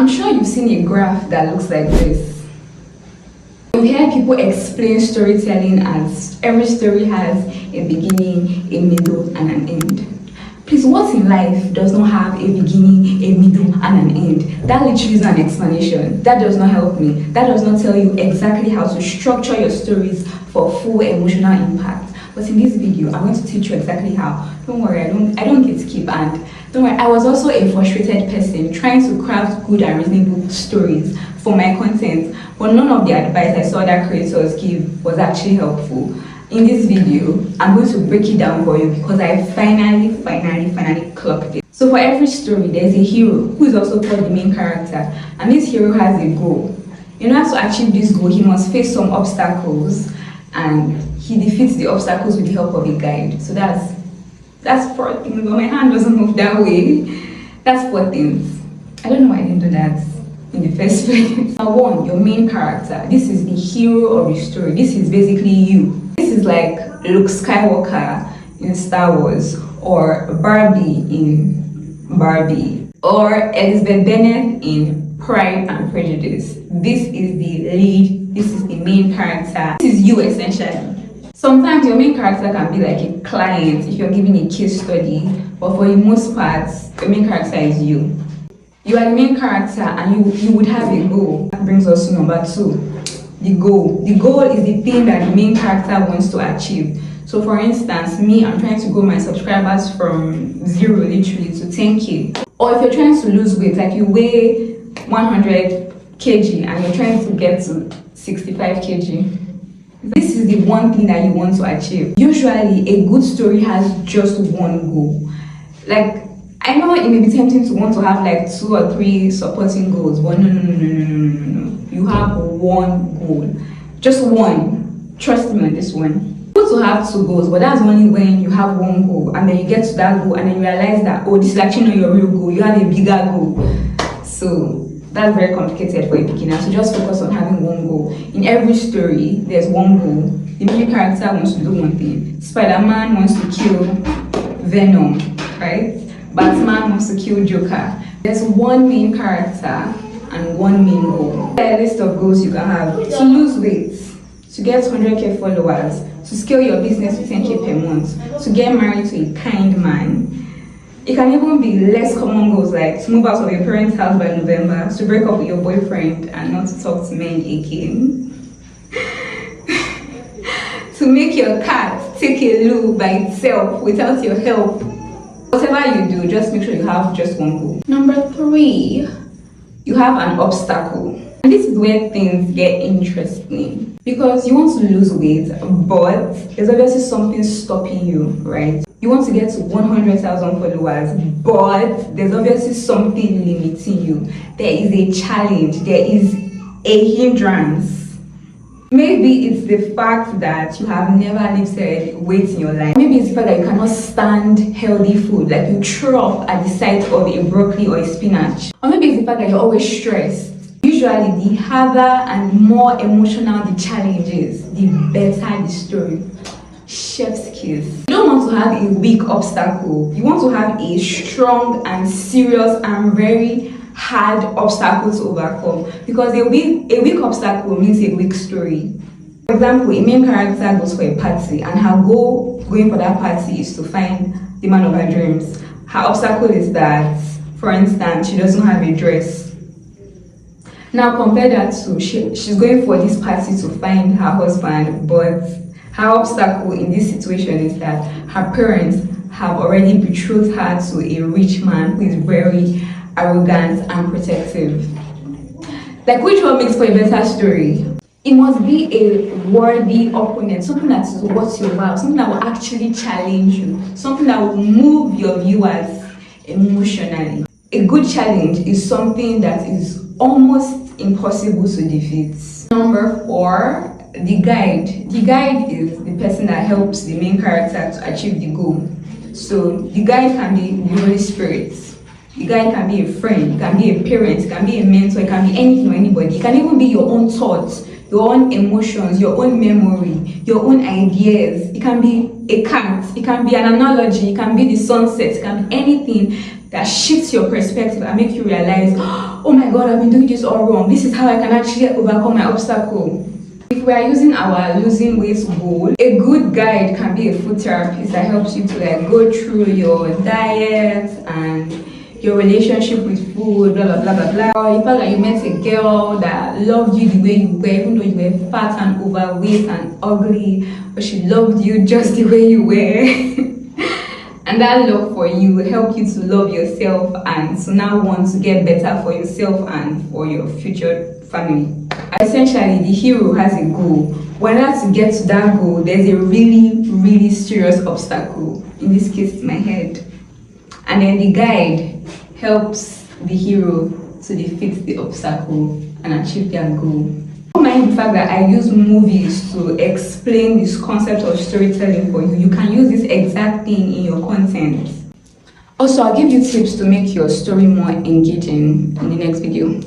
I'm sure you've seen a graph that looks like this. We hear people explain storytelling as every story has a beginning, a middle, and an end. Please, what in life does not have a beginning, a middle, and an end? That literally is an explanation. That does not help me. That does not tell you exactly how to structure your stories for full emotional impact. But in this video, I'm going to teach you exactly how. Don't worry, I don't gatekeep, and don't worry, I was also a frustrated person trying to craft good and reasonable stories for my content, but none of the advice I saw that creators give was actually helpful. In this video, I'm going to break it down for you because I finally clocked it. So for every story, there's a hero who is also called the main character, and this hero has a goal. In order to achieve this goal, he must face some obstacles, and he defeats the obstacles with the help of a guide. So that's 4 things, but my hand doesn't move that way. That's 4 things. I don't know why I didn't do that in the first place. Number 1, your main character. This is the hero of your story. This is basically you. This is like Luke Skywalker in Star Wars, or Barbie in Barbie, or Elizabeth Bennet in Pride and Prejudice. This is the lead. This is the main character. This is you essentially. Sometimes your main character can be like a client if you're giving a case study, but for the most part, the main character is you. You are the main character and you would have a goal. That brings us to number 2, the goal. The goal is the thing that the main character wants to achieve. So for instance, me, I'm trying to grow my subscribers from 0 literally to 10k. Or if you're trying to lose weight, like you weigh 100 kg and you're trying to get to 65 kg. This is the one thing that you want to achieve. Usually, a good story has just one goal. Like, I know it may be tempting to want to have like 2 or 3 supporting goals, but no. You have one goal. Just one. Trust me on this one. Good to have 2 goals, but that's only when you have one goal and then you get to that goal and then you realize that, oh, this is actually not your real goal. You have a bigger goal. So that's very complicated for a beginner. So just focus on having one goal. In every story, there's one goal. The main character wants to do one thing. Spider-Man wants to kill Venom, right? Batman wants to kill Joker. There's one main character and one main goal. There's a list of goals you can have: to lose weight, to get 100k followers, to scale your business to 10k per month, to get married to a kind man. It can even be less common goals like to move out of your parents' house by November, to break up with your boyfriend and not to talk to men again, to make your cat take a loo by itself without your help. Whatever you do, just make sure you have just one goal. Number 3, you have an obstacle. And this is where things get interesting because you want to lose weight, but there's obviously something stopping you, right? You want to get to 100,000 followers, but there's obviously something limiting you. There is a challenge, there is a hindrance. Maybe it's the fact that you have never lifted weight in your life. Maybe it's the fact that you cannot stand healthy food, like you throw up at the sight of a broccoli or a spinach. Or maybe it's the fact that you're always stressed. Usually, the harder and more emotional the challenge is, the better the story. Chef's kiss. You don't want to have a weak obstacle. You want to have a strong and serious and very hard obstacle to overcome, because a weak obstacle means a weak story. For example, a main character goes for a party and her goal going for that party is to find the man of her dreams. Her obstacle is that, for instance, she doesn't have a dress. Now compare that to she's going for this party to find her husband, but her obstacle in this situation is that her parents have already betrothed her to a rich man who is very arrogant and protective. Like, which one makes for a better story? It must be a worthy opponent, something that is worth your while, something that will actually challenge you, something that will move your viewers emotionally. A good challenge is something that is almost impossible to defeat. Number 4, the guide. The guide is the person that helps the main character to achieve the goal. So the guide can be the Holy Spirit. The guide can be a friend, it can be a parent, it can be a mentor, it can be anything or anybody. It can even be your own thoughts, your own emotions, your own memory, your own ideas. It can be a cat, it can be an analogy, it can be the sunset, it can be anything that shifts your perspective and make you realize, oh my god, I've been doing this all wrong. This is how I can actually overcome my obstacle. If we are using our losing weight goal, a good guide can be a food therapist that helps you to like go through your diet and your relationship with food, blah blah blah blah blah. Or the fact that you met a girl that loved you the way you were, even though you were fat and overweight and ugly, but she loved you just the way you were. And that love for you will help you to love yourself and to now want to get better for yourself and for your future family. Essentially, the hero has a goal. When I have to get to that goal, there's a really serious obstacle. In this case, it's my head. And then the guide helps the hero to defeat the obstacle and achieve their goal. Don't mind the fact that I use movies to explain this concept of storytelling for you. You can use this exact thing in your content. Also, I'll give you tips to make your story more engaging in the next video.